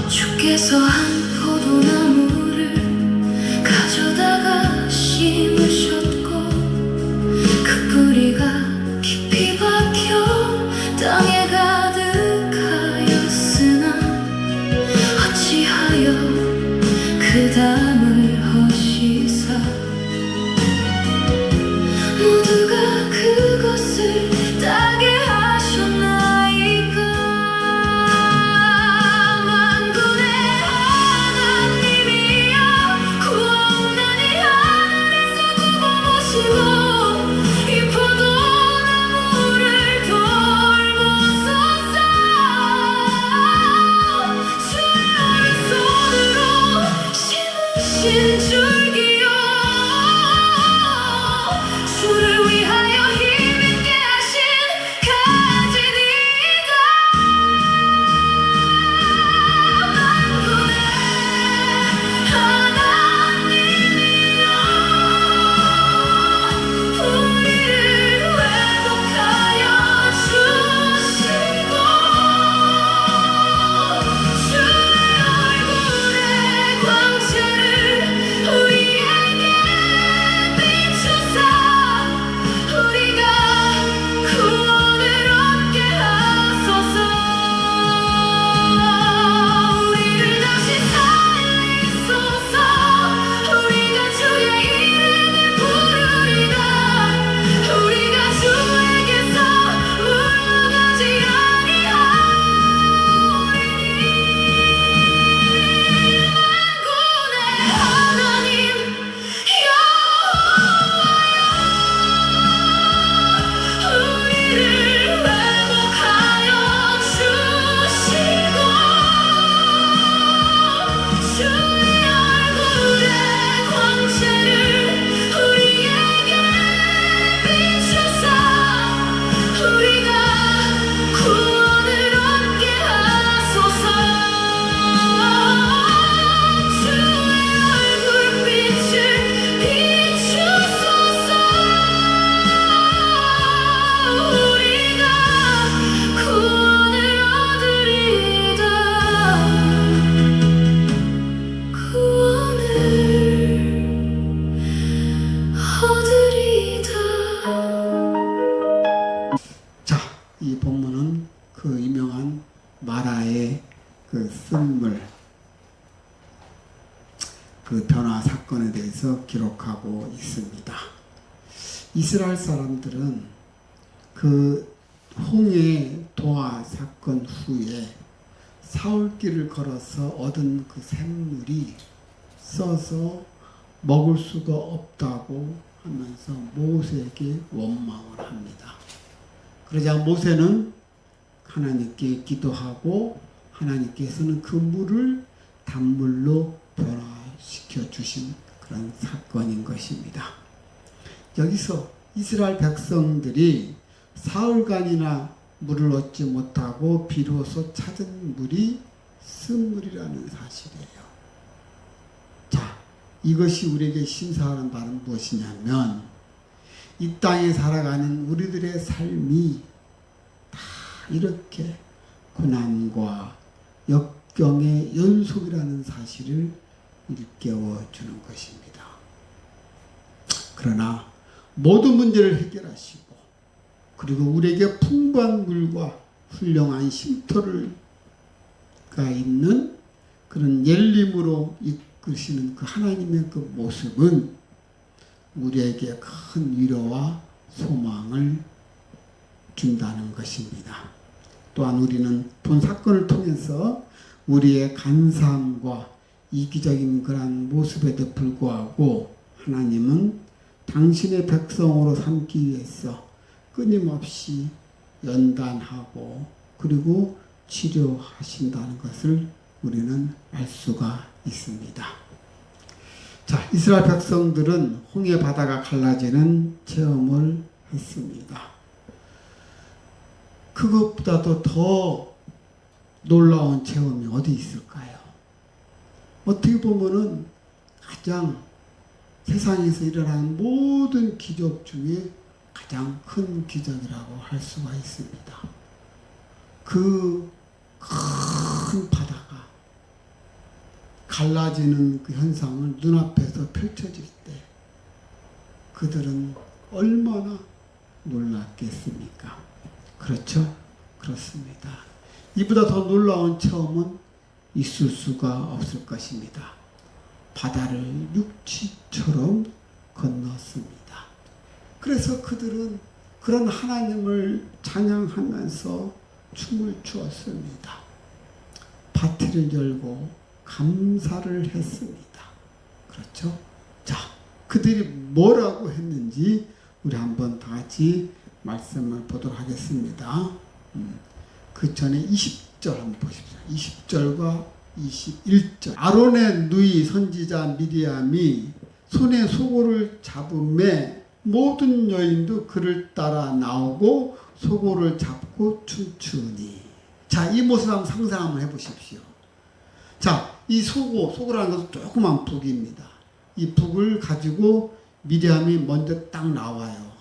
주께서 한 포도나무를 가져다가 심으셨고 그 뿌리가 깊이 박혀 땅에 가득하였으나 어찌하여 그 담을 허시사 모두가 그것을 따게 하셨나이까. 만군의 하나님이여 구원하니 하늘에서 굽어보시고 이 포도나무를 돌보소서. 주의 오른손으로 심으신 줄기여 주를 위하여 힘있게 하신 가지니이다. 만군의 하나님이여 우리를 회복하여 주시고 주의 얼굴의 광채를 우리에게 비추사 우리가 구원을 얻게 하소서. 우리를 다시 살리소서. 우리가 주의 이름을 부르리라. 우리가 주에게서 물러가지 아니하오리니. 만군의 하나님 우리를 회복하여 주시고 주의 얼굴의 광채를 우리에게 비추사 우리가 구원을 얻게 하소서. 주의 얼굴빛을 비추소서. 우리가 구원을 얻으리이다. 구원을 얻으리이다. 자, 이 본문은 그 유명한 마라의 그 쓴물, 그 변화 사건에 대해서 기록하고 있습니다. 이스라엘 사람들은 그 홍해 도하 사건 후에 사울길을 걸어서 얻은 그 샘물이 써서 먹을 수가 없다고 하면서 모세에게 원망을 합니다. 그러자 모세는 하나님께 기도하고 하나님께서는 그 물을 단물로 변화시켜 주신 그런 사건인 것입니다. 여기서 이스라엘 백성들이 사흘간이나 물을 얻지 못하고 비로소 찾은 물이 쓴물이라는 사실이에요. 자, 이것이 우리에게 심사하는 바는 무엇이냐면 이 땅에 살아가는 우리들의 삶이 다 이렇게 고난과 역경의 연속이라는 사실을 일깨워 주는 것입니다. 그러나 모든 문제를 해결하시고 그리고 우리에게 풍부한 물과 훌륭한 쉼터가 있는 그런 열림으로 이끄시는 그 하나님의 그 모습은 우리에게 큰 위로와 소망을 준다는 것입니다. 또한 우리는 본 사건을 통해서 우리의 간사함과 이기적인 그러한 모습에도 불구하고 하나님은 당신의 백성으로 삼기 위해서 끊임없이 연단하고 그리고 치료하신다는 것을 우리는 알 수가 있습니다. 자, 이스라엘 백성들은 홍해 바다가 갈라지는 체험을 했습니다. 그것보다도 더 놀라운 체험이 어디 있을까요? 어떻게 보면은 가장 세상에서 일어나는 모든 기적 중에 가장 큰 기적이라고 할 수가 있습니다. 그 큰 바다가 갈라지는 그 현상을 눈앞에서 펼쳐질 때 그들은 얼마나 놀랐겠습니까? 그렇죠? 그렇습니다. 이보다 더 놀라운 체험은 있을 수가 없을 것입니다. 바다를 육지처럼 건넜습니다. 그래서 그들은 그런 하나님을 찬양하면서 춤을 추었습니다. 파티를 열고 감사를 했습니다. 그렇죠? 자, 그들이 뭐라고 했는지 우리 한번 다 같이 말씀을 보도록 하겠습니다. 그 전에 20절 한번 보십시오. 20절과 21절. 아론의 누이 선지자 미리암이 손에 소고를 잡음에 모든 여인도 그를 따라 나오고 소고를 잡고 춤추니. 자, 이 모습 한번 상상 한번 해보십시오. 자, 이 소고라는 것은 조그만 북입니다. 이 북을 가지고 미리암이 먼저 딱 나와요.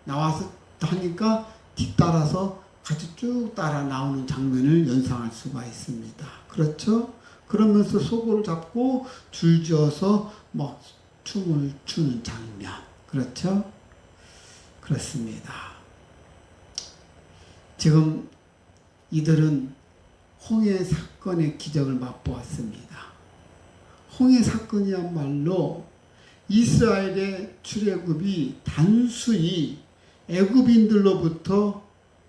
나와서 하니까 뒤따라서 같이 쭉 따라 나오는 장면을 연상할 수가 있습니다. 그렇죠? 그러면서 소고를 잡고 줄지어서 막 춤을 추는 장면. 그렇죠? 그렇습니다. 지금 이들은 홍해 사건의 기적을 맛보았습니다. 홍해 사건이야말로 이스라엘의 출애굽이 단순히 애굽인들로부터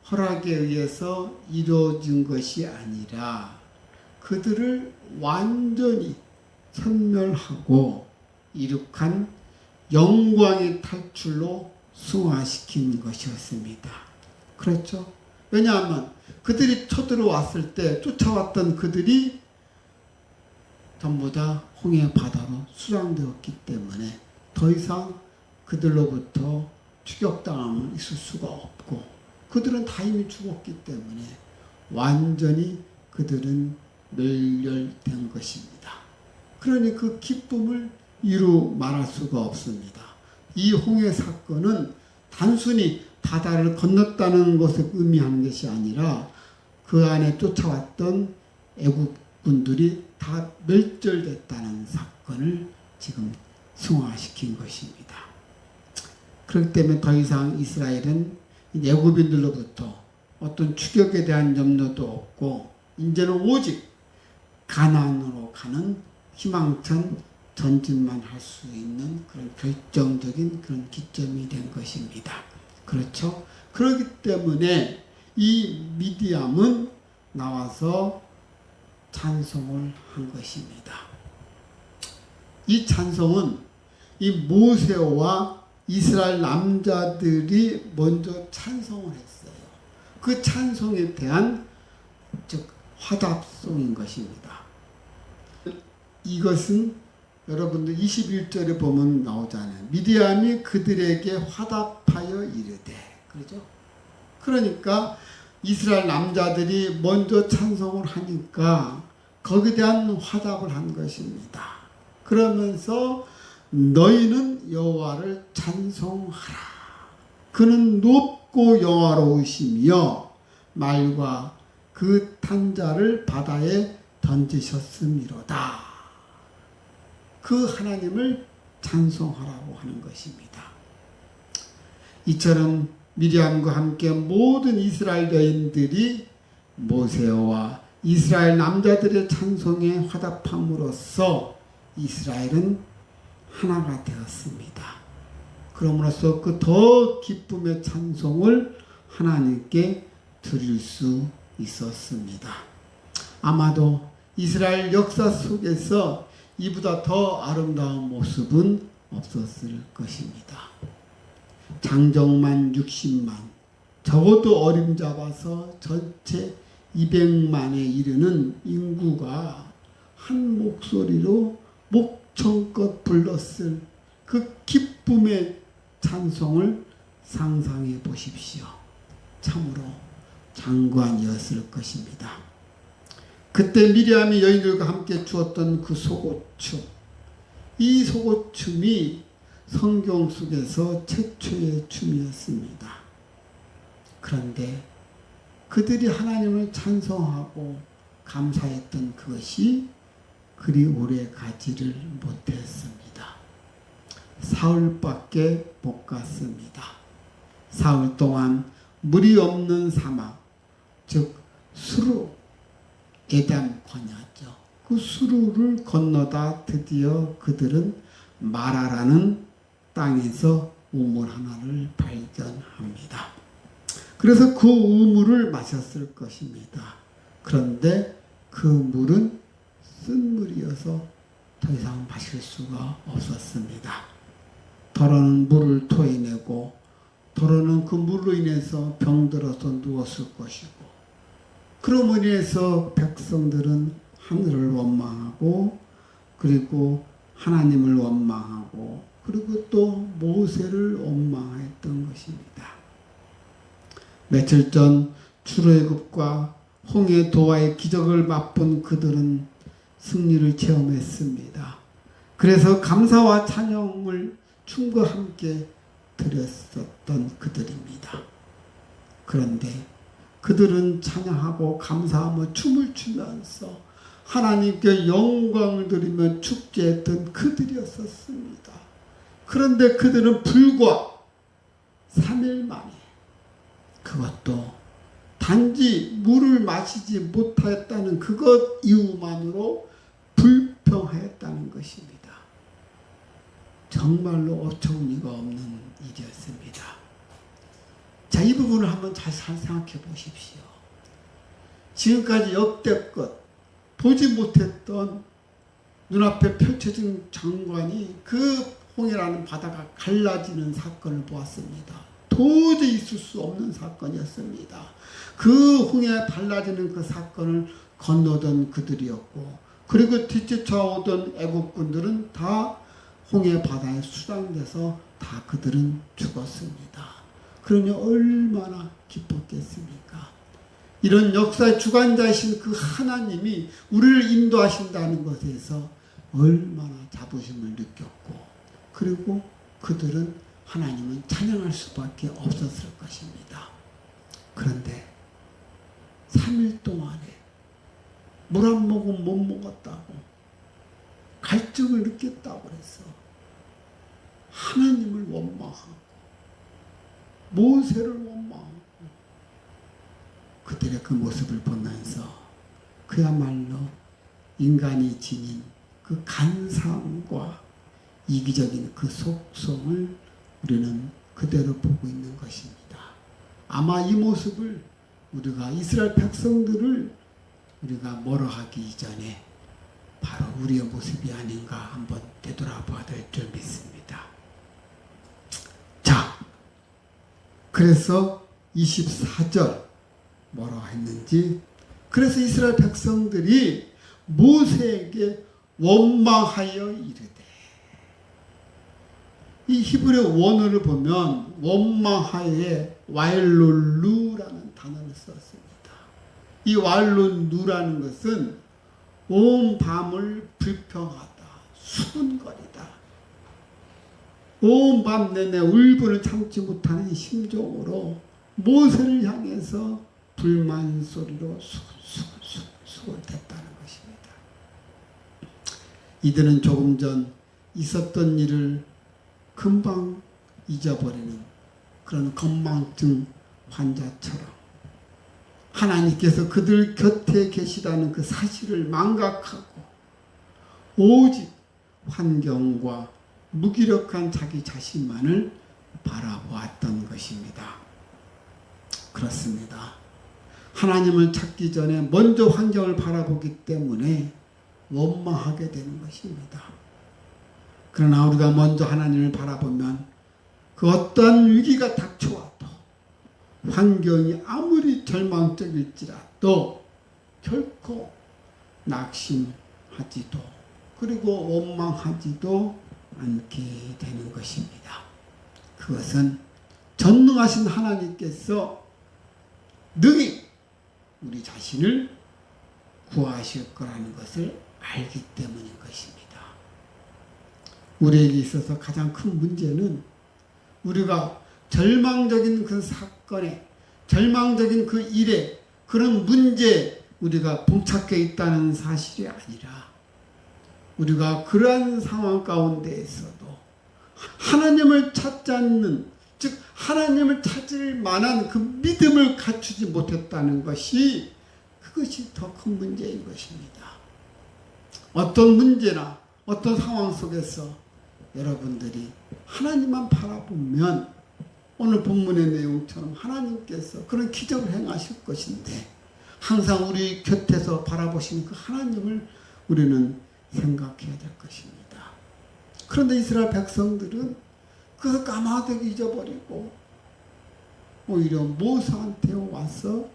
허락에 의해서 이루어진 것이 아니라 그들을 완전히 섬멸하고 이룩한 영광의 탈출로 승화시킨 것이었습니다. 그렇죠? 왜냐하면 그들이 쳐들어왔을 때 쫓아왔던 그들이 전부 다 홍해 바다로 수장되었기 때문에 더 이상 그들로부터 추격당함은 있을 수가 없고 그들은 다 이미 죽었기 때문에 완전히 그들은 멸렬된 것입니다. 그러니 그 기쁨을 이루 말할 수가 없습니다. 이 홍해 사건은 단순히 바다를 건넜다는 것을 의미하는 것이 아니라 그 안에 쫓아왔던 애국군들이 다 멸절됐다는 사건을 지금 승화시킨 것입니다. 그렇기 때문에 더 이상 이스라엘은 애국인들로부터 어떤 추격에 대한 염려도 없고 이제는 오직 가나안으로 가는 희망찬 전진만 할 수 있는 그런 결정적인 그런 기점이 된 것입니다. 그렇죠? 그렇기 때문에 이 미디암은 나와서 찬송을 한 것입니다. 이 찬송은 이 모세와 이스라엘 남자들이 먼저 찬송을 했어요. 그 찬송에 대한 즉 화답송인 것입니다. 이것은 여러분들 21절에 보면 나오잖아요. 미디암이 그들에게 화답하여 이르되. 그렇죠? 그러니까 이스라엘 남자들이 먼저 찬송을 하니까 거기에 대한 화답을 한 것입니다. 그러면서 너희는 여호와를 찬송하라. 그는 높고 영화로우시며 말과 그 탄자를 바다에 던지셨음이로다. 그 하나님을 찬송하라고 하는 것입니다. 이처럼 미리암과 함께 모든 이스라엘 여인들이 모세와 이스라엘 남자들의 찬송에 화답함으로써 이스라엘은 하나가 되었습니다. 그러므로써 그 더 기쁨의 찬송을 하나님께 드릴 수 있었습니다. 아마도 이스라엘 역사 속에서 이보다 더 아름다운 모습은 없었을 것입니다. 장정만 60만, 적어도 어림잡아서 전체 200만에 이르는 인구가 한 목소리로 목청껏 불렀을 그 기쁨의 찬송을 상상해 보십시오. 참으로 장관이었을 것입니다. 그때 미리암이 여인들과 함께 추었던 그 소고춤, 이 소고춤이 성경 속에서 최초의 춤이었습니다. 그런데 그들이 하나님을 찬송하고 감사했던 그것이 그리 오래 가지를 못했습니다. 사흘밖에 못 갔습니다. 사흘 동안 물이 없는 사막, 즉 수루, 에담 광야죠. 그 수루를 건너다 드디어 그들은 마라라는 땅에서 우물 하나를 발견합니다. 그래서 그 우물을 마셨을 것입니다. 그런데 그 물은 쓴 물이어서 더 이상 마실 수가 없었습니다. 더러는 물을 토해내고 더러는 그 물로 인해서 병들어서 누웠을 것이고, 그러므로 인해서 백성들은 하늘을 원망하고 그리고 하나님을 원망하고 그리고 또 모세를 원망했던 것입니다. 며칠 전 출애굽과 홍해 도하의 기적을 맛본 그들은 승리를 체험했습니다. 그래서 감사와 찬양을 춤과 함께 드렸었던 그들입니다. 그런데 그들은 찬양하고 감사하며 춤을 추면서 하나님께 영광을 드리며 축제했던 그들이었었습니다. 그런데 그들은 불과 3일 만에, 그것도 단지 물을 마시지 못하였다는 그것 이유만으로 불평하였다는 것입니다. 정말로 어처구니가 없는 일이었습니다. 자, 이 부분을 한번 잘 생각해 보십시오. 지금까지 역대껏 보지 못했던 눈앞에 펼쳐진 장관이 그 홍해라는 바다가 갈라지는 사건을 보았습니다. 도저히 있을 수 없는 사건이었습니다. 그 홍해 갈라지는 그 사건을 건너던 그들이었고, 그리고 뒤쫓아오던 애국군들은 다 홍해 바다에 수장돼서 다 그들은 죽었습니다. 그러니 얼마나 기뻤겠습니까? 이런 역사의 주관자이신 그 하나님이 우리를 인도하신다는 것에서 얼마나 자부심을 느꼈고, 그리고 그들은 하나님은 찬양할 수밖에 없었을 것입니다. 그런데 3일 동안에 물 한 모금 못 먹었다고, 갈증을 느꼈다고 해서 하나님을 원망하고 모세를 원망하고, 그들의 그 모습을 보면서 그야말로 인간이 지닌 그 간사함과 이기적인 그 속성을 우리는 그대로 보고 있는 것입니다. 아마 이 모습을 우리가 이스라엘 백성들을 우리가 뭐라하기 이전에 바로 우리의 모습이 아닌가 한번 되돌아봐야 될 줄 믿습니다. 자, 그래서 24절 뭐라고 했는지, 그래서 이스라엘 백성들이 모세에게 원망하여 이르되, 이 히브리 원어를 보면 원망하에 와일룰루라는 단어를 썼습니다. 이 와일룰루라는 것은 온 밤을 불평하다, 수군거리다, 온 밤 내내 울분을 참지 못하는 심정으로 모세를 향해서 불만 소리로 수군댔다는 것입니다. 이들은 조금 전 있었던 일을 금방 잊어버리는 그런 건망증 환자처럼 하나님께서 그들 곁에 계시다는 그 사실을 망각하고 오직 환경과 무기력한 자기 자신만을 바라보았던 것입니다. 그렇습니다. 하나님을 찾기 전에 먼저 환경을 바라보기 때문에 원망하게 되는 것입니다. 그러나 우리가 먼저 하나님을 바라보면 그 어떠한 위기가 닥쳐와도, 환경이 아무리 절망적일지라도 결코 낙심하지도 그리고 원망하지도 않게 되는 것입니다. 그것은 전능하신 하나님께서 능히 우리 자신을 구하실 거라는 것을 알기 때문인 것입니다. 우리에게 있어서 가장 큰 문제는 우리가 절망적인 그 사건에, 절망적인 그 일에, 그런 문제에 우리가 봉착해 있다는 사실이 아니라 우리가 그러한 상황 가운데에서도 하나님을 찾지 않는, 즉 하나님을 찾을 만한 그 믿음을 갖추지 못했다는 것이, 그것이 더 큰 문제인 것입니다. 어떤 문제나 어떤 상황 속에서 여러분들이 하나님만 바라보면 오늘 본문의 내용처럼 하나님께서 그런 기적을 행하실 것인데, 항상 우리 곁에서 바라보시는 그 하나님을 우리는 생각해야 될 것입니다. 그런데 이스라엘 백성들은 그것을 까마득히 잊어버리고 오히려 모세한테 와서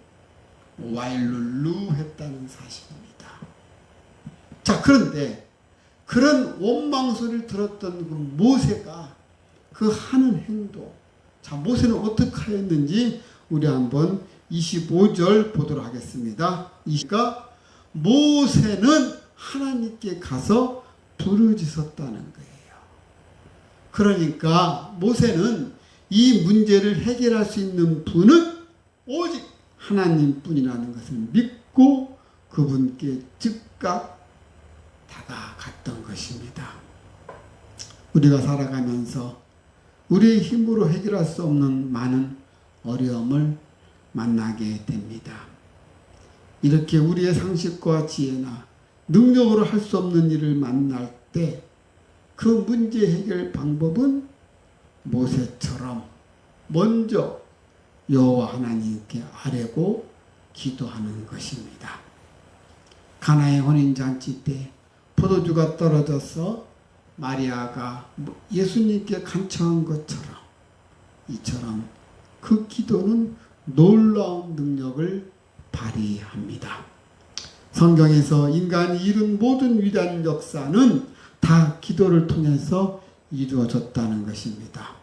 와일룰루 했다는 사실입니다. 자, 그런데 그런 원망소리를 들었던 그 모세가 그 하는 행동, 자, 모세는 어떻게 하였는지 우리 한번 25절 보도록 하겠습니다. 이가 모세는 하나님께 가서 부르짖었다는 거예요. 그러니까 모세는 이 문제를 해결할 수 있는 분은 오직 하나님뿐이라는 것을 믿고 그분께 즉각 다가갔던 것입니다. 우리가 살아가면서 우리의 힘으로 해결할 수 없는 많은 어려움을 만나게 됩니다. 이렇게 우리의 상식과 지혜나 능력으로 할 수 없는 일을 만날 때 그 문제 해결 방법은 모세처럼 먼저 여호와 하나님께 아뢰고 기도하는 것입니다. 가나의 혼인잔치 때 포도주가 떨어져서 마리아가 예수님께 간청한 것처럼, 이처럼 그 기도는 놀라운 능력을 발휘합니다. 성경에서 인간이 이룬 모든 위대한 역사는 다 기도를 통해서 이루어졌다는 것입니다.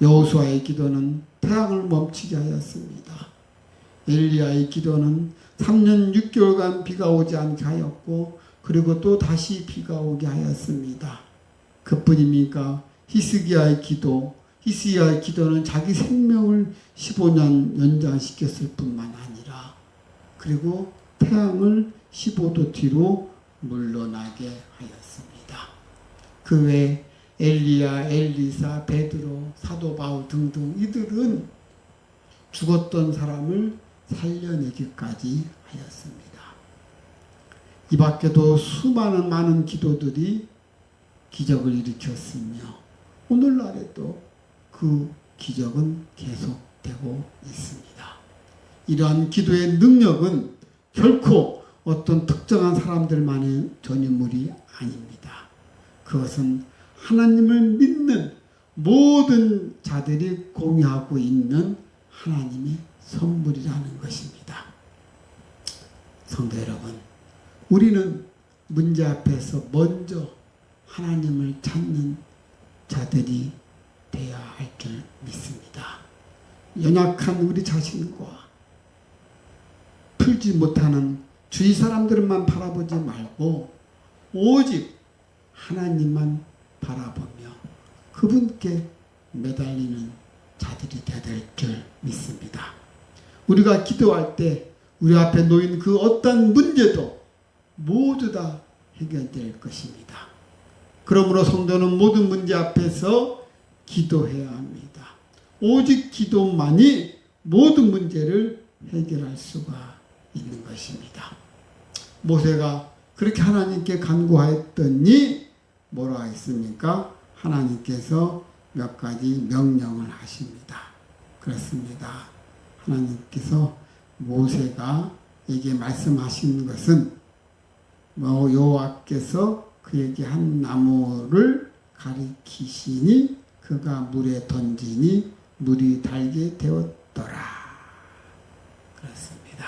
여호수아의 기도는 태양을 멈추게 하였습니다. 엘리야의 기도는 3년 6개월간 비가 오지 않게 하였고, 그리고 또 다시 비가 오게 하였습니다. 그뿐입니까? 히스기야의 기도는 자기 생명을 15년 연장시켰을 뿐만 아니라, 그리고 태양을 15도 뒤로 물러나게 하였습니다. 그 외 엘리야, 엘리사, 베드로, 사도 바울 등등 이들은 죽었던 사람을 살려내기까지 하였습니다. 이 밖에도 수많은 많은 기도들이 기적을 일으켰으며 오늘날에도 그 기적은 계속되고 있습니다. 이러한 기도의 능력은 결코 어떤 특정한 사람들만의 전유물이 아닙니다. 그것은 하나님을 믿는 모든 자들이 공유하고 있는 하나님의 선물이라는 것입니다. 성도 여러분, 우리는 문제 앞에서 먼저 하나님을 찾는 자들이 되어야 할 줄 믿습니다. 연약한 우리 자신과 풀지 못하는 주위 사람들만 바라보지 말고 오직 하나님만 바라보며 그분께 매달리는 자들이 되어야 될 줄 믿습니다. 우리가 기도할 때 우리 앞에 놓인 그 어떤 문제도 모두 다 해결될 것입니다. 그러므로 성도는 모든 문제 앞에서 기도해야 합니다. 오직 기도만이 모든 문제를 해결할 수가 있는 것입니다. 모세가 그렇게 하나님께 간구하였더니 뭐라 했습니까? 하나님께서 몇 가지 명령을 하십니다. 그렇습니다. 하나님께서 모세가 에게 말씀하신 것은 여호와께서 그에게 한 나무를 가리키시니 그가 물에 던지니 물이 달게 되었더라. 그렇습니다.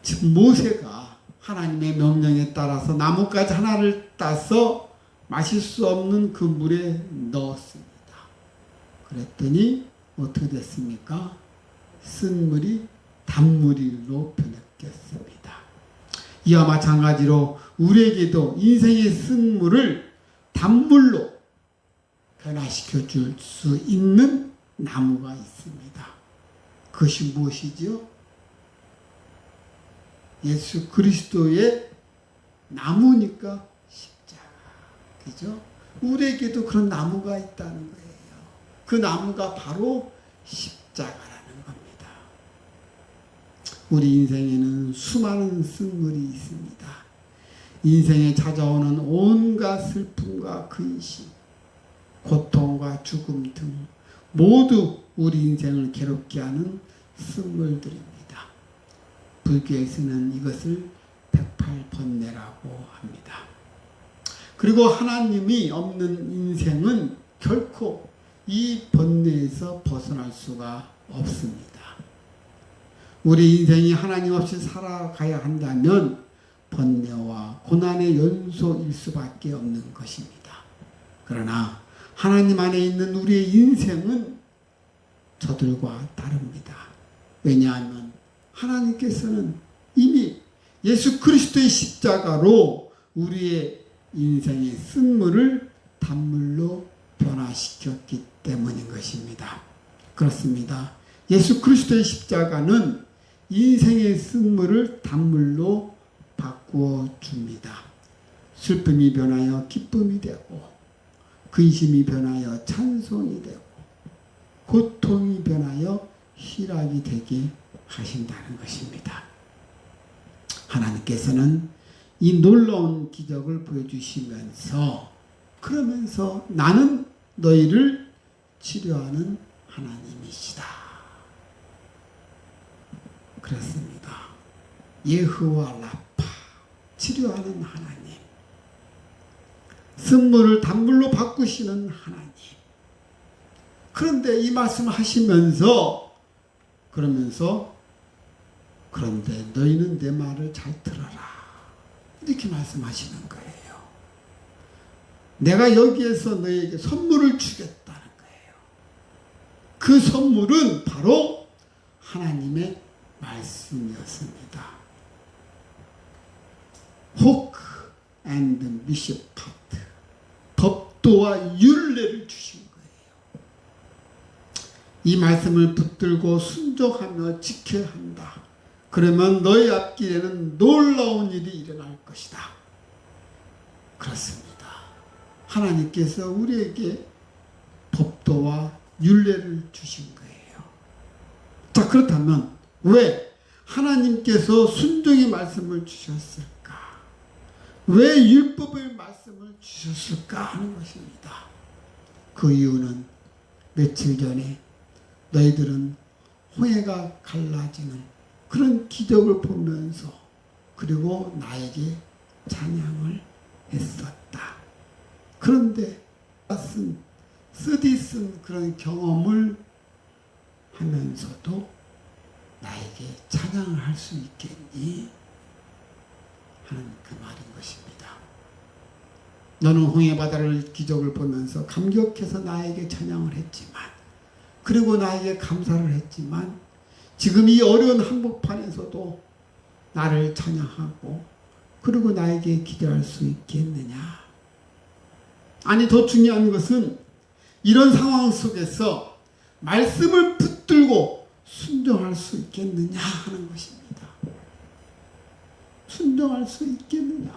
지금 모세가 하나님의 명령에 따라서 나뭇가지 하나를 따서 마실 수 없는 그 물에 넣었습니다. 그랬더니 어떻게 됐습니까? 쓴 물이 단물로 변했겠습니다. 이와 마찬가지로 우리에게도 인생의 쓴 물을 단물로 변화시켜 줄 수 있는 나무가 있습니다. 그것이 무엇이지요? 예수 그리스도의 나무니까 십자가. 그죠? 우리에게도 그런 나무가 있다는 거예요. 그 나무가 바로 십자가라는 겁니다. 우리 인생에는 수많은 승물이 있습니다. 인생에 찾아오는 온갖 슬픔과 근심, 고통과 죽음 등 모두 우리 인생을 괴롭게 하는 승물들입니다. 불교에서는 이것을 108번뇌라고 합니다. 그리고 하나님이 없는 인생은 결코 이 번뇌에서 벗어날 수가 없습니다. 우리 인생이 하나님 없이 살아가야 한다면 번뇌와 고난의 연소일 수밖에 없는 것입니다. 그러나 하나님 안에 있는 우리의 인생은 저들과 다릅니다. 왜냐하면 하나님께서는 이미 예수 그리스도의 십자가로 우리의 인생의 쓴물을 단물로 변화시켰기 때문인 것입니다. 그렇습니다. 예수 그리스도의 십자가는 인생의 쓴물을 단물로 바꾸어 줍니다. 슬픔이 변하여 기쁨이 되고, 근심이 변하여 찬송이 되고, 고통이 변하여 희락이 되게 하신다는 것입니다. 하나님께서는 이 놀라운 기적을 보여주시면서, 그러면서 나는 너희를 치료하는 하나님이시다. 그렇습니다. 예호와 라파, 치료하는 하나님, 쓴물을 단물로 바꾸시는 하나님. 그런데 이 말씀을 하시면서, 그런데 너희는 내 말을 잘 들어라, 이렇게 말씀하시는 거예요. 내가 여기에서 너희에게 선물을 주겠다는 거예요. 그 선물은 바로 하나님의 말씀이었습니다. 호크 앤드 미시파트, 법도와 율례를 주신 거예요. 이 말씀을 붙들고 순종하며 지켜야 한다. 그러면 너희 앞길에는 놀라운 일이 일어날 것이다. 그렇습니다. 하나님께서 우리에게 법도와 율례를 주신 거예요. 자, 그렇다면 왜 하나님께서 순종의 말씀을 주셨을까? 왜 율법의 말씀을 주셨을까 하는 것입니다. 그 이유는 며칠 전에 너희들은 홍해가 갈라지는 그런 기적을 보면서, 그리고 나에게 찬양을 했었다. 그런데 쓰디쓴 그런 경험을 하면서도 나에게 찬양을 할 수 있겠니? 하는 그 말인 것입니다. 너는 홍해바다를 기적을 보면서 감격해서 나에게 찬양을 했지만, 그리고 나에게 감사를 했지만, 지금 이 어려운 한복판에서도 나를 찬양하고 그리고 나에게 기도할 수 있겠느냐? 아니, 더 중요한 것은 이런 상황 속에서 말씀을 붙들고 순종할 수 있겠느냐 하는 것입니다. 순종할 수 있겠느냐?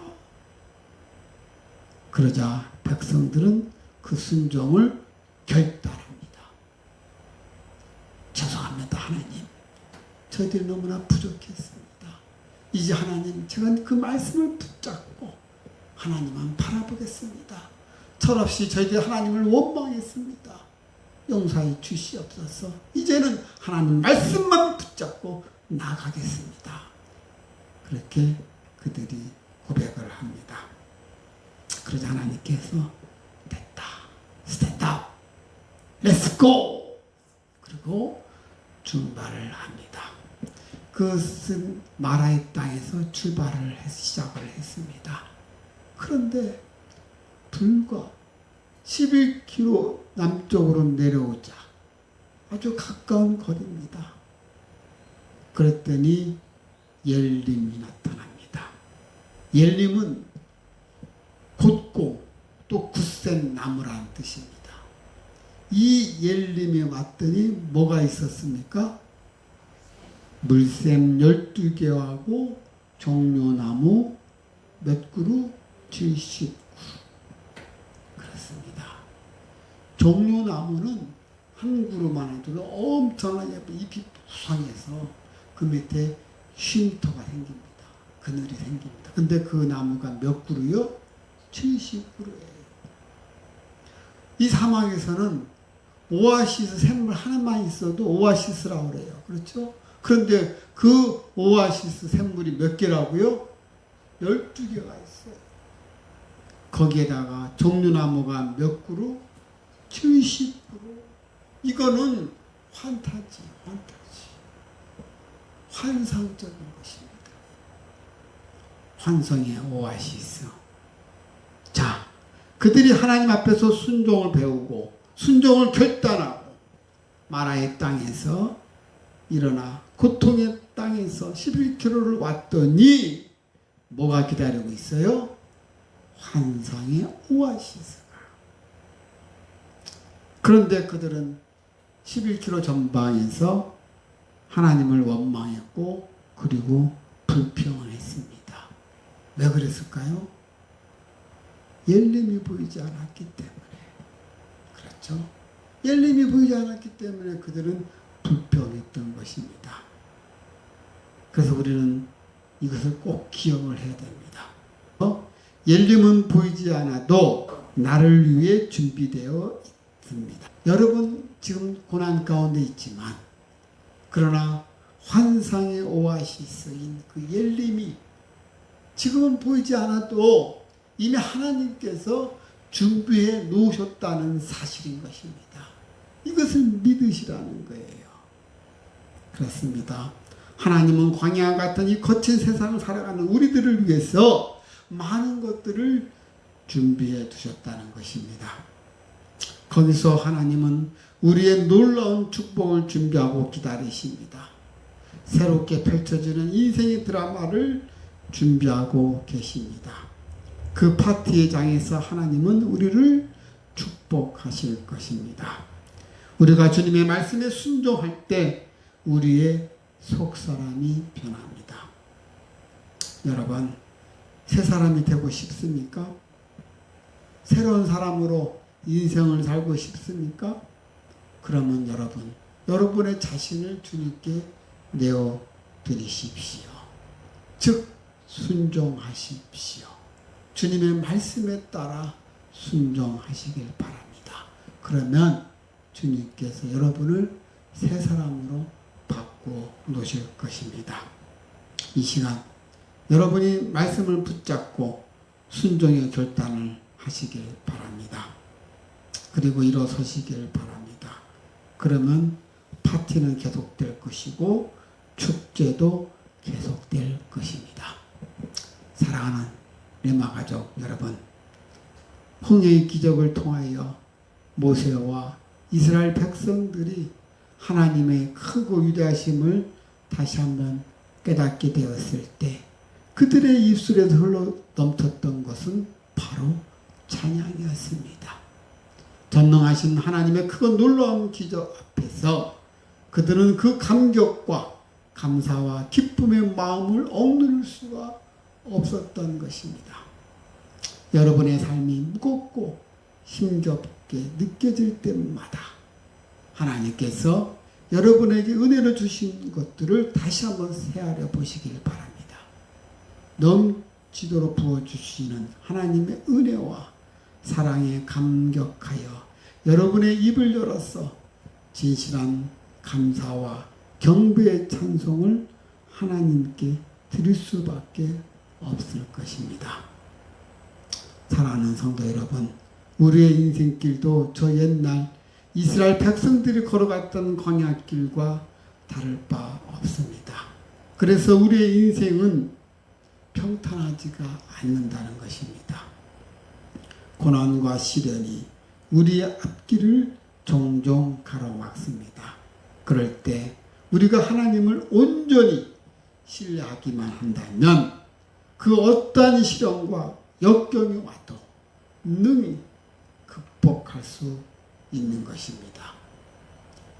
그러자 백성들은 그 순종을 결단합니다. 죄송합니다, 하나님. 저희들이 너무나 부족했습니다. 이제 하나님, 제가 그 말씀을 붙잡고 하나님만 바라보겠습니다. 철없이 저희들이 하나님을 원망했습니다. 용서해 주시옵소서. 이제는 하나님 말씀만 붙잡고 나가겠습니다. 그렇게 그들이 고백을 합니다. 그러자 하나님께서 됐다, 스탠드업, 렛츠고! 그리고 출발을 합니다. 그것은 마라의 땅에서 출발을 시작을 했습니다. 그런데 불과 11km 남쪽으로 내려오자 아주 가까운 거리입니다. 그랬더니 옐림이 나타납니다. 옐림은 곧고 또 굳센 나무라는 뜻입니다. 이 옐림에 왔더니 뭐가 있었습니까? 물샘 12개하고 종려나무 몇 그루? 70그루. 그렇습니다. 종류나무는 한 그루만 해도 엄청나게 잎이 부성해서 그 밑에 쉼터가 생깁니다. 그늘이 생깁니다. 근데 그 나무가 몇 그루요? 70그루예요. 이 사막에서는 오아시스 샘물 하나만 있어도 오아시스라고 그래요. 그렇죠? 그런데 그 오아시스 샘물이 몇 개라고요? 12개가 있어요. 거기에다가 종류나무가 몇 그루? 70그루. 이거는 환타지. 환상적인 것입니다. 환상의 오아시스. 자, 그들이 하나님 앞에서 순종을 배우고 순종을 결단하고 마라의 땅에서 일어나 고통의 땅에서 11km를 왔더니 뭐가 기다리고 있어요? 환상의 오아시스가. 그런데 그들은 11km 전방에서 하나님을 원망했고 그리고 불평을 했습니다. 왜 그랬을까요? 엘림이 보이지 않았기 때문에. 그렇죠? 엘림이 보이지 않았기 때문에 그들은 불평했던 것입니다. 그래서 우리는 이것을 꼭 기억을 해야 됩니다. 엘림은 보이지 않아도 나를 위해 준비되어 있습니다. 여러분 지금 고난 가운데 있지만 그러나 환상의 오아시스인 그 엘림이 지금은 보이지 않아도 이미 하나님께서 준비해 놓으셨다는 사실인 것입니다. 이것을 믿으시라는 거예요. 그렇습니다. 하나님은 광야 같은 이 거친 세상을 살아가는 우리들을 위해서 많은 것들을 준비해 두셨다는 것입니다. 거기서 하나님은 우리의 놀라운 축복을 준비하고 기다리십니다. 새롭게 펼쳐지는 인생의 드라마를 준비하고 계십니다. 그 파티의 장에서 하나님은 우리를 축복하실 것입니다. 우리가 주님의 말씀에 순종할 때 우리의 속사람이 변합니다. 여러분, 새 사람이 되고 싶습니까? 새로운 사람으로 인생을 살고 싶습니까? 그러면 여러분의 자신을 주님께 내어드리십시오. 즉 순종하십시오. 주님의 말씀에 따라 순종하시길 바랍니다. 그러면 주님께서 여러분을 새 사람으로 바꿔 놓으실 것입니다. 이 시간 여러분이 말씀을 붙잡고 순종의 결단을 하시길 바랍니다. 그리고 일어서시길 바랍니다. 그러면 파티는 계속될 것이고 축제도 계속될 것입니다. 사랑하는 레마 가족 여러분, 홍해의 기적을 통하여 모세와 이스라엘 백성들이 하나님의 크고 위대하심을 다시 한번 깨닫게 되었을 때 그들의 입술에서 흘러 넘쳤던 것은 바로 찬양이었습니다. 전능하신 하나님의 크고 놀라운 기적 앞에서 그들은 그 감격과 감사와 기쁨의 마음을 억누를 수가 없었던 것입니다. 여러분의 삶이 무겁고 힘겹게 느껴질 때마다 하나님께서 여러분에게 은혜를 주신 것들을 다시 한번 새하려 보시길 바랍니다. 넘치도록 부어주시는 하나님의 은혜와 사랑에 감격하여 여러분의 입을 열어서 진실한 감사와 경배의 찬송을 하나님께 드릴 수밖에 없을 것입니다. 사랑하는 성도 여러분, 우리의 인생길도 저 옛날 이스라엘 백성들이 걸어갔던 광야길과 다를 바 없습니다. 그래서 우리의 인생은 평탄하지가 않는다는 것입니다. 고난과 시련이 우리의 앞길을 종종 가로막습니다. 그럴 때 우리가 하나님을 온전히 신뢰하기만 한다면 그 어떠한 시련과 역경이 와도 능히 극복할 수 있는 것입니다.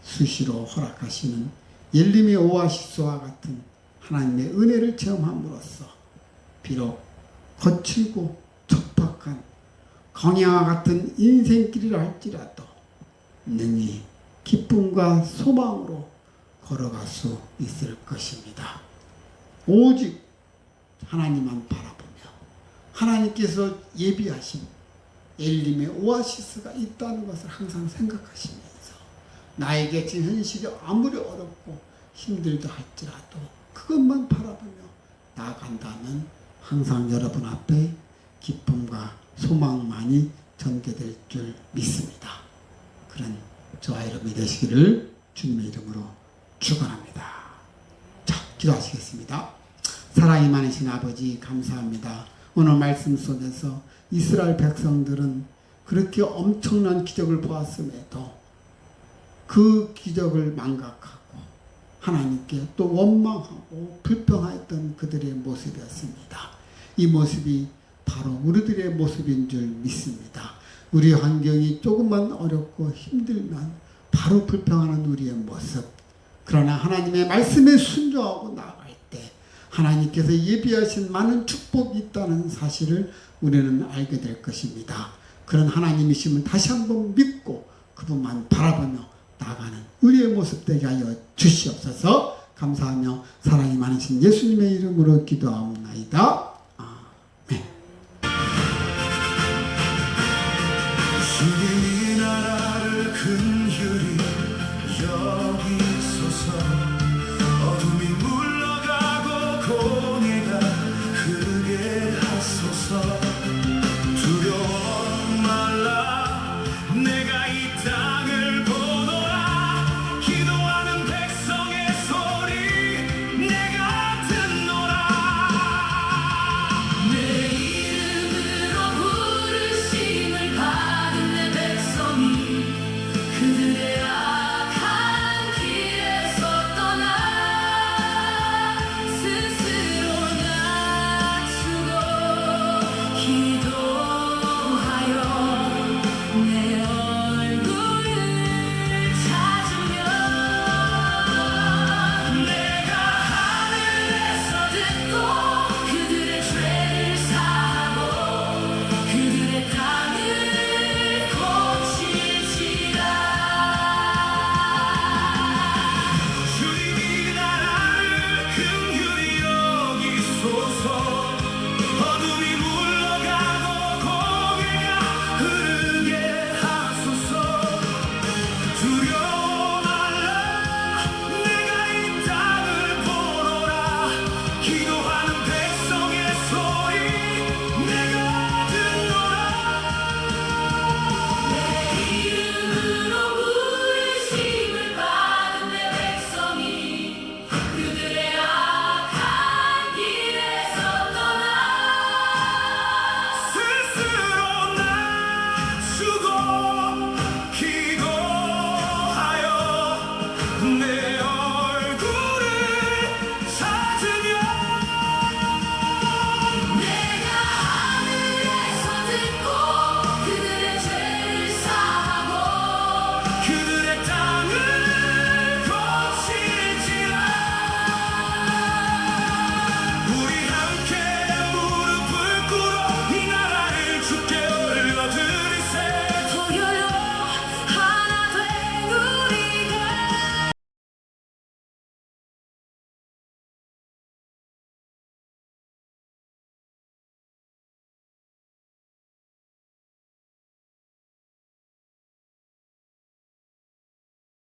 수시로 허락하시는 엘림의 오아시스와 같은 하나님의 은혜를 체험함으로써 비록 거칠고 척박한 광야와 같은 인생길이라 할지라도 능히 기쁨과 소망으로 걸어갈 수 있을 것입니다. 오직 하나님만 바라보며 하나님께서 예비하신 엘림의 오아시스가 있다는 것을 항상 생각하시면서 나에게 지금 현실이 아무리 어렵고 힘들다 할지라도 그것만 바라보며 나아간다면 항상 여러분 앞에 기쁨과 소망만이 전개될 줄 믿습니다. 그런 저와 여러분이 되시기를 주님의 이름으로 축원합니다. 자, 기도하시겠습니다. 사랑이 많으신 아버지 감사합니다. 오늘 말씀 속에서 이스라엘 백성들은 그렇게 엄청난 기적을 보았음에도 그 기적을 망각하고 하나님께 또 원망하고 불평하였던 그들의 모습이었습니다. 이 모습이 바로 우리들의 모습인 줄 믿습니다. 우리 환경이 조금만 어렵고 힘들면 바로 불평하는 우리의 모습. 그러나 하나님의 말씀에 순종하고 나아갈 때 하나님께서 예비하신 많은 축복이 있다는 사실을 우리는 알게 될 것입니다. 그런 하나님이심을 다시 한번 믿고 그분만 바라보며 나아가는 우리의 모습 되게 하여 주시옵소서. 감사하며 사랑이 많으신 예수님의 이름으로 기도하옵나이다. 아멘. 주님이 나라를 긍휼히